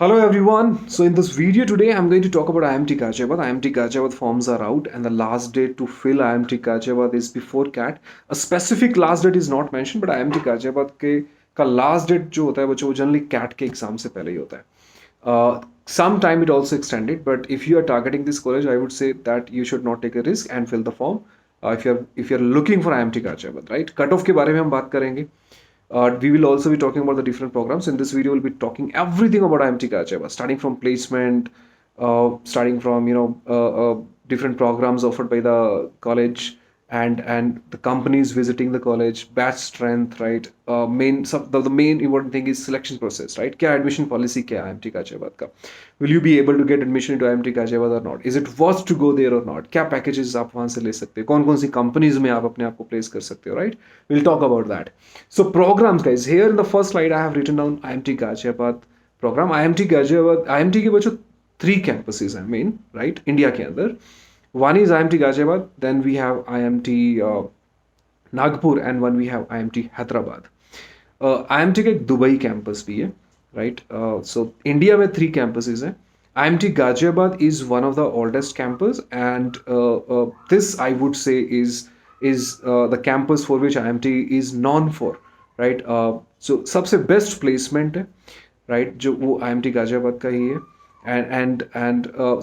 Hello everyone. So in this video today, I'm going to talk about IMT Ghaziabad. IMT Ghaziabad forms are out, and the last date to fill IMT Ghaziabad is before CAT. A specific last date is not mentioned, but IMT Ghaziabad के का last date जो होता है वो generally CAT के exam से पहले ही होता है. Sometime it also extended, but if you are targeting this college, I would say that you should not take a risk and fill the form. If you're looking for IMT Ghaziabad, right? Cut off के बारे में हम बात करेंगे. We will also be talking about the different programs. In this video, we'll be talking everything about IMT Ghaziabad, starting from placement, starting from different programs offered by the college, and the companies visiting the college, batch strength, right? The main important thing is selection process, right? क्या admission policy क्या है IMT Ghaziabad का? Will you be able to get admission into IMT Ghaziabad or not? Is it worth to go there or not? क्या packages आप वहाँ से ले सकते हो? कौन कौन सी companies में आप अपने आप को place कर सकते हो, right? We'll talk about that. So programs, guys. Here in the first slide, I have written down IMT Ghaziabad program. IMT Ghaziabad, IMT के बच्चों three campuses हैं main, right? India के अंदर. One is IMT Ghaziabad, then we have IMT Nagpur, and one we have IMT Hyderabad. IMT का एक Dubai campus भी है, right? So India में three campuses हैं. IMT Ghaziabad is one of the oldest campus, and this I would say is the campus for which IMT is known for, right? So सबसे best placement है, right? जो वो IMT Ghaziabad का ही है. And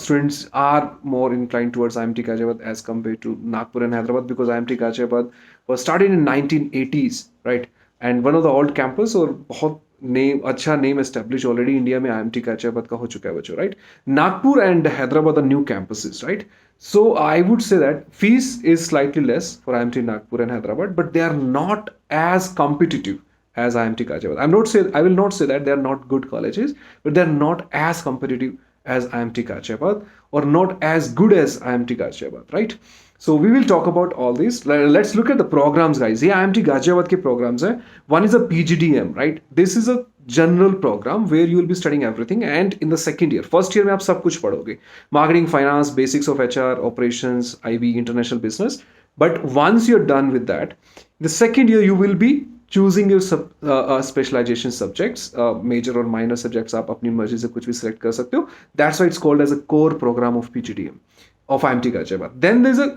students are more inclined towards IMT Ghaziabad as compared to Nagpur and Hyderabad, because IMT Ghaziabad was started in 1980s, right? And one of the old campus, और बहुत अच्छा name established already India में IMT Ghaziabad का हो चुका है बच्चों, right? Nagpur and Hyderabad are new campuses, right? So I would say that fees is slightly less for IMT Nagpur and Hyderabad, but they are not as competitive as IMT Ghaziabad. I will not say that they are not good colleges, but they are not as competitive as IMT Ghaziabad, or not as good as IMT Ghaziabad, right? So we will talk about all this. Let's look at the programs, guys. ये IMT Ghaziabad के programs हैं. One is a PGDM, right? This is a general program where you will be studying everything, and in the second year, first year में आप सब कुछ पढ़ोगे, marketing, finance, basics of HR, operations, IB, international business. But once you're done with that, the second year you will be choosing your specialization subjects, major or minor subjects आप अपनी मर्जी से कुछ भी select कर सकते हो. That's why it's called as a core program of PGDM of IMT Ghaziabad. Then there's a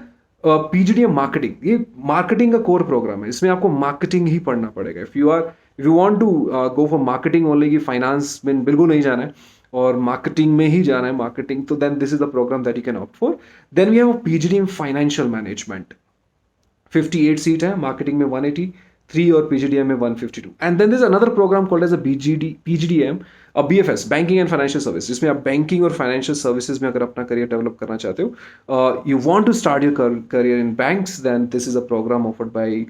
PGDM marketing. ये marketing का core program है. इसमें आपको marketing ही पढ़ना पड़ेगा. If you want to go for marketing only, कि finance में बिल्कुल नहीं जाना है और marketing में ही जाना है marketing, तो then this is the program that you can opt for. Then we have a PGDM financial management. 58 seat है, marketing में 180, 3 और PGDM में 152. And then there's another program called as a PGDM, a BFS, Banking and Financial Services, जिसमें आप banking और financial services में अगर अपना career develop करना चाहते हो, you want to start your career in banks, then this is a program offered by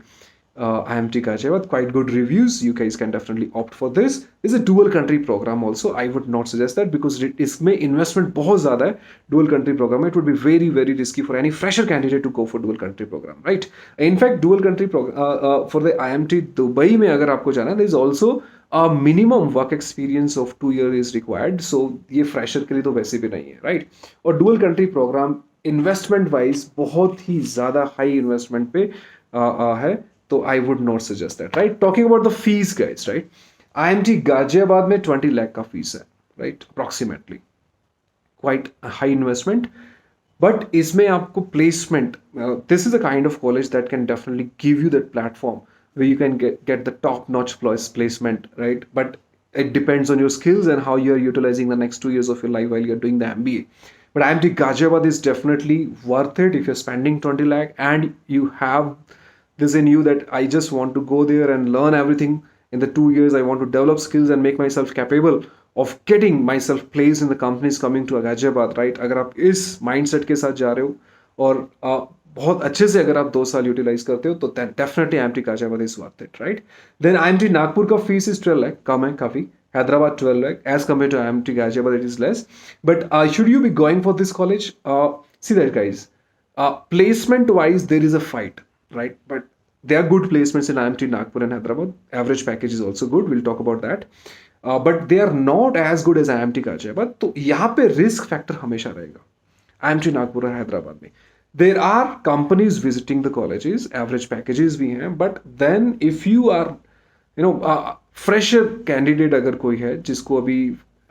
IMT Ghaziabad. Quite good reviews. You guys can definitely opt for this. It's a dual country program also. I would not suggest that, because इसमें investment बहुत ज़्यादा है. Dual country program, it would be very very risky for any fresher candidate to go for dual country program, right? In fact, dual country for the IMT Dubai में अगर आपको जाना है, there is also a minimum work experience of 2 years is required. So ये fresher के लिए तो वैसे भी नहीं है, right? और dual country program investment wise बहुत ही ज़्यादा high investment पे है. So I would not suggest that, right? Talking about the fees, guys, right? IMT Ghaziabad में 20 lakh का fees है, right? Approximately. Quite a high investment. But इसमें आपको placement, this is the kind of college that can definitely give you that platform where you can get the top-notch placement, right? But it depends on your skills and how you are utilizing the next 2 years of your life while you're doing the MBA. But IMT Ghaziabad is definitely worth it if you're spending 20 lakh and you have this in you that I just want to go there and learn everything in the 2 years. I want to develop skills and make myself capable of getting myself placed in the companies coming to Ghaziabad, right? अगर आप इस mindset के साथ जा रहे हो और बहुत अच्छे से अगर आप 2 साल यूटिलाइज करते हो, तो definitely IMT Ghaziabad is worth it, right? Then IMT Nagpur का fees is 12 lakh, कम है काफ़ी. Hyderabad 12 lakh, as compared to IMT Ghaziabad it is less. But should you be going for this college? See that, guys. Placement wise there is a fight, right? But there are good placements in IMT Nagpur and Hyderabad. Average package is also good. We'll talk about that. But they are not as good as IMT Ghaziabad. तो यहाँ पे risk factor हमेशा रहेगा. IMT Nagpur और हैदराबाद में. There are companies visiting the colleges. Average packages भी हैं. But then if you are, fresher candidate अगर कोई है जिसको अभी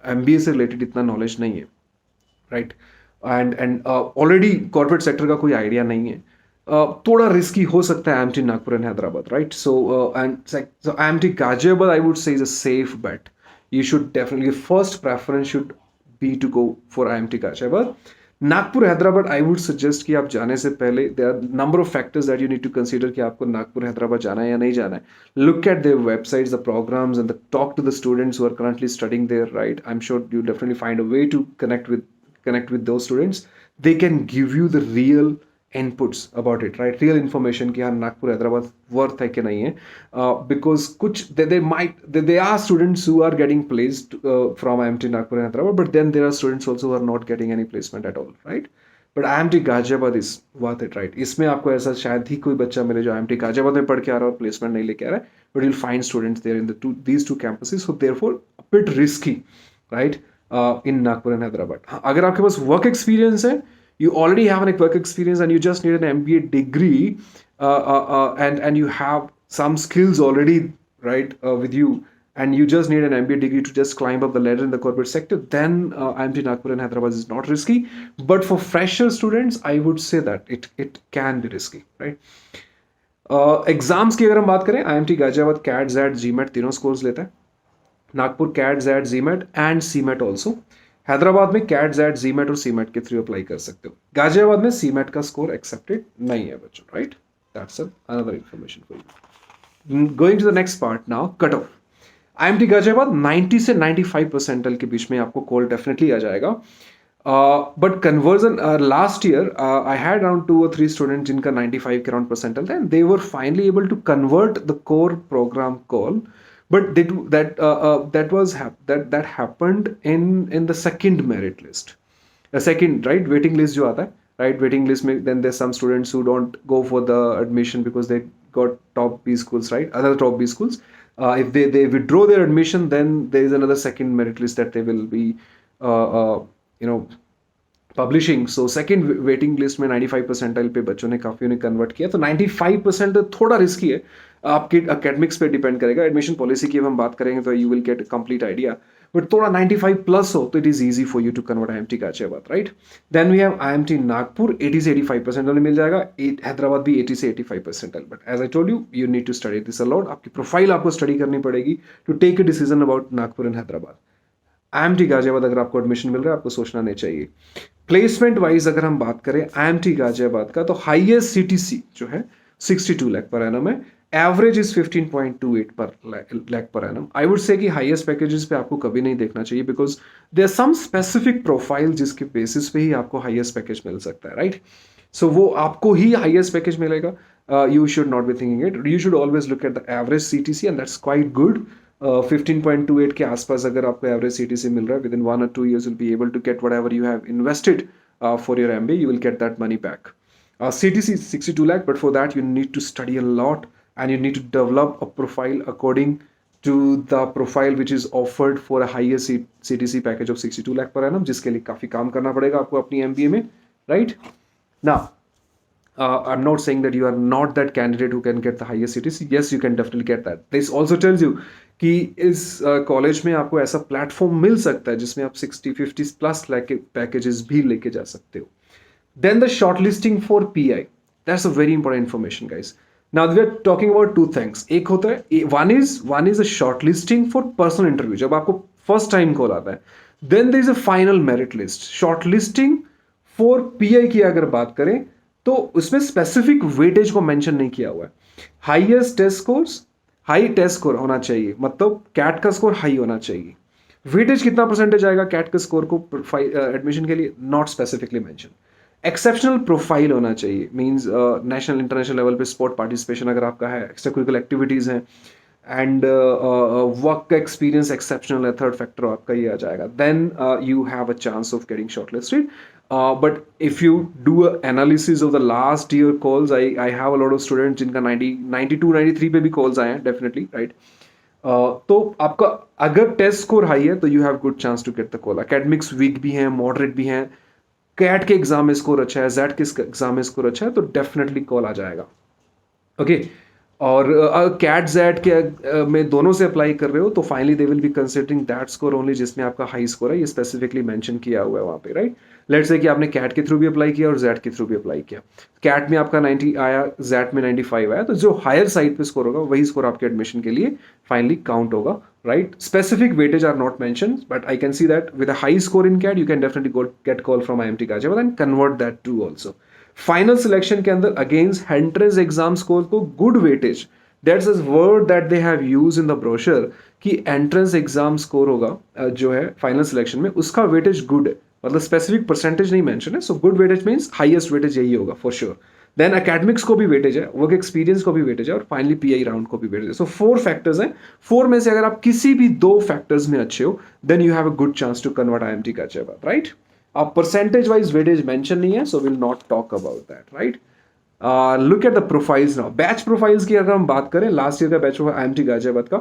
MBA से रिलेटेड इतना नॉलेज नहीं है, right, and already corporate sector का कोई आइडिया नहीं है, थोड़ा रिस्की हो सकता है IMT Nagpur and Hyderabad, right. So and so IMT Ghaziabad I would say is a safe bet. You should definitely, first preference should be to go for IMT Ghaziabad. Nagpur Hyderabad I would suggest कि आप जाने से पहले there are number of factors that you need to consider कि आपको नागपुर हैदराबाद जाना है या नहीं जाना है. Look at their websites, the programmes and talk to the students who are currently studying there, right. I am sure you definitely find a way to connect with those students. They can give you the real inputs about it, right, real information कि हाँ Nagpur Hyderabad worth है कि नहीं है, because कुछ they are students who are getting placed from IMT Nagpur and Hyderabad, but then there are students also who are not getting any placement at all, right. But IMT Ghaziabad is worth it, right. इसमें आपको ऐसा शायद ही कोई बच्चा मिले जो IMT Ghaziabad में पढ़ के आ रहा है और प्लेसमेंट नहीं लेके आ रहा है, but you'll find students there in these two campuses, so therefore a bit risky, right, in Nagpur and Hyderabad. अगर आपके पास वर्क एक्सपीरियंस है, you already have an work experience and you just need an MBA degree, and you have some skills already, right, with you, and you just need an MBA degree to just climb up the ladder in the corporate sector, then IMT Nagpur and Hyderabad is not risky. But for fresher students, I would say that it can be risky, right. एग्जाम्स की अगर हम बात करें, IMT Ghaziabad CAT XAT GMAT तीनों scores लेता है. Nagpur CAT XAT GMAT and CMAT also. Hyderabad में कैट जैट जीमेट और सीमेट के थ्रू अप्लाई कर सकते हो. गाजियाबाद में सीमेट का स्कोर एक्सेप्टेड नहीं है बच्चों, right. That's another information for you. Going to the next part now, cut off. IMT Ghaziabad 90 से 95 परसेंटाइल के बीच में आपको कॉल डेफिनेटली आ जाएगा. But conversion last year I had around 2 or 3 student जिनका 95 के अराउंड परसेंटाइल था, and they were finally able to convert the core programme call. But that happened in the second merit list, the second, right, waiting list जो आता है, right, waiting list में then there's some students who don't go for the admission because they got top B schools, right, other top B schools. If they withdraw their admission, then there is another second merit list that they will be publishing. So second waiting list में 95 percentile पे बच्चों ने काफ़ी ने convert किया. तो 95% थोड़ा risky है, आपके अकेडमिक्स पे डिपेंड करेगा. एडमिशन पॉलिसी की हम बात करेंगे तो you will get complete idea, but थोड़ा 95 प्लस हो तो it is easy for you to convert IMT Ghaziabad, right. Then we have IMT Nagpur, 80 से 85 परसेंटाइल मिल जाएगा. हैदराबाद भी 80 से 85 percentile. But as I told you, you need to study this a lot. आपकी profile आपको study करनी पड़ेगी to take a decision about Nagpur and Hyderabad. IMT Ghaziabad अगर आपको एडमिशन मिल रहा है, आपको सोचना नहीं चाहिए. प्लेसमेंट वाइज अगर हम बात करें IMT गाजियाबाद का, तो हाईएस्ट CTC जो है 62 लाख पर एनम है. एवरेज इज 15.28 पर lakh per annum. I would say कि हाईएस्ट पैकेजेस पे आपको कभी नहीं देखना चाहिए, because there some specific profile जिसके बेसिस पे ही आपको हाईएस्ट पैकेज मिल सकता है, राइट. सो वो आपको ही हाईएस्ट पैकेज मिलेगा. You should not be thinking it. You should always look at the average CTC and that's quite good. 15.28 के आसपास अगर आपको एवरेज CTC मिल रहा है, with in 1 or 2 years you'll be able to get whatever you have invested for your MBA. You will get that money back. CTC is 62 lakh, but for that you need to study a lot and you need to develop a profile according to the profile which is offered for a higher CTC package of 62 lakh per annum, जिसके लिए काफ़ी काम करना पड़ेगा आपको अपनी MBA में, right? Now, I'm not saying that you are not that candidate who can get the highest CTC. Yes, you can definitely get that. This also tells you कि इस कॉलेज में आपको ऐसा प्लेटफॉर्म मिल सकता है जिसमें आप 60-50 प्लस लाख के पैकेजेस भी लेके जा सकते हो. Then the short listing for PI, that's a very important information guys. Now we are talking about 2 things. एक होता है, one is a short listing for personal interview, जब आपको फर्स्ट टाइम कॉल आता है. Then there is a final merit list. Short listing for PI की अगर बात करें तो उसमें स्पेसिफिक वेटेज को मेंशन नहीं किया हुआ है. Highest test scores, high test score होना चाहिए, मतलब कैट का स्कोर हाई होना चाहिए. वेटेज कितना परसेंटेज आएगा कैट के स्कोर को एडमिशन के लिए, not specifically mention. Exceptional profile होना चाहिए, मींस नेशनल इंटरनेशनल लेवल पे स्पोर्ट पार्टिसिपेशन अगर आपका है, एक्स्ट्रा करिकुलर एक्टिविटीज़ हैं, एंड वर्क का एक्सपीरियंस एक्सेप्शनल है, थर्ड फैक्टर आपका ये आ जाएगा. Then you have a chance of getting short listed. But if you do an analysis of the last year calls, I have a lot of students जिनका 92-93 पे भी calls आए हैं, definitely, right? तो आपका अगर टेस्ट स्कोर हाई है तो you have good chance to get the call. Academics weak भी हैं, मॉडरेट भी हैं, कैट के एग्जाम में स्कोर अच्छा है, जेट के एग्जाम में स्कोर अच्छा है, तो डेफिनेटली कॉल आ जाएगा. ओके. और कैट जेट के में दोनों से अप्लाई कर रहे हो तो finally they will be considering that score only जिसमें आपका हाई स्कोर है, ये स्पेसिफिकली मेंशन किया हुआ है वहाँ पे, राइट। लेट्स से कि आपने कैट के थ्रू भी अप्लाई किया और जेट के थ्रू भी अप्लाई किया, कैट में आपका 90 आया, जेट में 95 आया, तो जो हायर साइड पे स्कोर होगा वही स्कोर आपके एडमिशन के लिए फाइनली काउंट होगा, right. Specific weightage are not mention, but I can see that with a high score in CAT you can definitely get call from IMT Ghaziabad and convert that to also. Final selection के अंदर against entrance exam score को good weightage, that's a word that they have use in the brochure कि entrance exam score होगा जो है final selection में, उसका weightage good है, मतलब स्पेसिफिक परसेंटेज नहीं मेंशन है, so good weightage means highest weightage यही होगा फॉर श्योर। देन एकेडमिक्स को भी वेटेज है, वर्क एक्सपीरियंस को भी वेटेज है, और फाइनली PI राउंड को भी वेटेज है। सो 4 फैक्टर्स हैं, 4 में से अगर आप किसी भी 2 फैक्टर्स में अच्छे हो then you have a good chance to convert IMT Ghaziabad, right. अब परसेंटेज वाइज वेटेज मेंशन नहीं है, so will not talk about that, right. Look at the profiles now, batch profiles की अगर हम बात करें, लास्ट ईयर का बैच हुआ IMT गाजियाबाद का,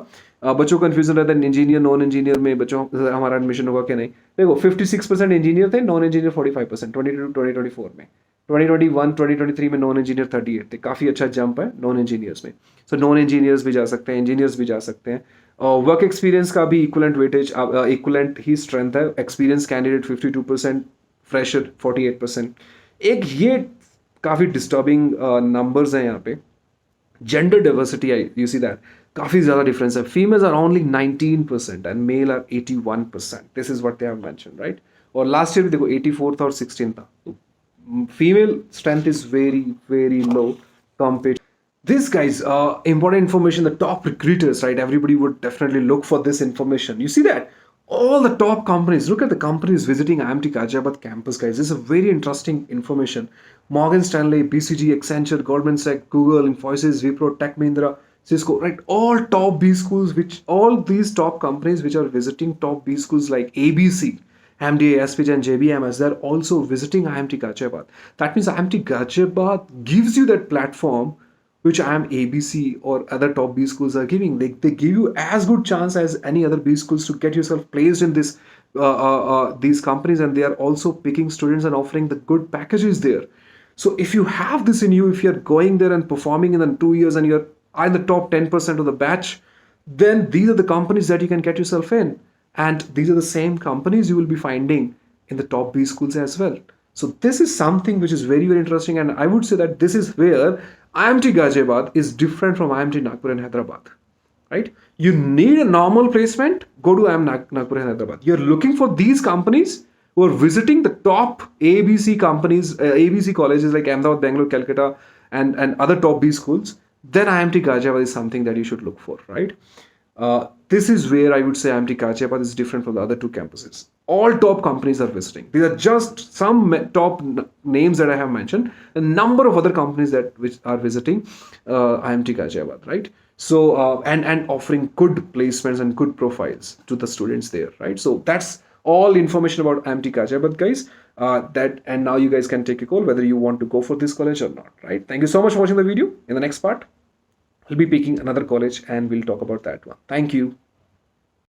बच्चों को कंफ्यूजन रहता है इंजीनियर नॉन इंजीनियर में बच्चों हमारा एडमिशन होगा कि नहीं। देखो 56% इंजीनियर थे, नॉन इंजीनियर 45%, 2022-2024 में, 2021-2023 में नॉन इंजीनियर 38 थे, काफ़ी अच्छा जंप है नॉन इंजीनियर्स में। सो नॉन इंजीनियर्स भी जा सकते हैं, इंजीनियर्स भी जा सकते हैं। वर्क एक्सपीरियंस का भी इक्वलेंट वेटेज, इक्वलेंट ही स्ट्रेंथ है, एक्सपीरियंस कैंडिडेट 52%, फ्रेशर 48%। एक ये काफ़ी डिस्टर्बिंग नंबर्स हैं यहाँ पे। Gender diversity, you see that काफ़ी ज़्यादा डिफरेंस है, females are only 19% and male are 81%, this is what they have mention, right. और लास्ट ईयर भी देखो 84 था और 16 था, तो female strength is very low compared. This guys, important information, the top recruiters, right, everybody would definitely look for this information. You see that all the top companies, look at the companies visiting IMT Ghaziabad campus, guys. This is a very interesting information. Morgan Stanley, BCG, Accenture, Goldman Sachs, Google, Infosys, Wipro, Tech Mahindra, Cisco, right, all top B schools, which all these top companies which are visiting top B schools like ABC, MDA, SPG and JBMS, they're also visiting IMT Ghaziabad. That means IMT Ghaziabad gives you that platform which IIM ABC or other top B schools are giving. They give you as good chance as any other B schools to get yourself placed in this these companies, and they are also picking students and offering the good packages there. So if you have this in you, if you're going there and performing in the 2 years and you're in the top 10% of the batch, then these are the companies that you can get yourself in. And these are the same companies you will be finding in the top B schools as well. So this is something which is very interesting, and I would say that this is where IMT Ghaziabad is different from IMT Nagpur and Hyderabad, right? You need a normal placement, go to IIM Nagpur and Hyderabad. You're looking for these companies who are visiting the top ABC companies, ABC colleges like Ahmedabad, Bangalore, Calcutta, and other top B schools, then IMT Ghaziabad is something that you should look for, right? This is where I would say IMT Ghaziabad is different from the other 2 campuses. All top companies are visiting. These are just some top names that I have mentioned. A number of other companies that which are visiting IMT Ghaziabad, right? So and offering good placements and good profiles to the students there, right? So that's all information about IMT Ghaziabad, guys. And now you guys can take a call whether you want to go for this college or not, right? Thank you so much for watching the video. In the next part, I'll be picking another college and we'll talk about that one. Thank you.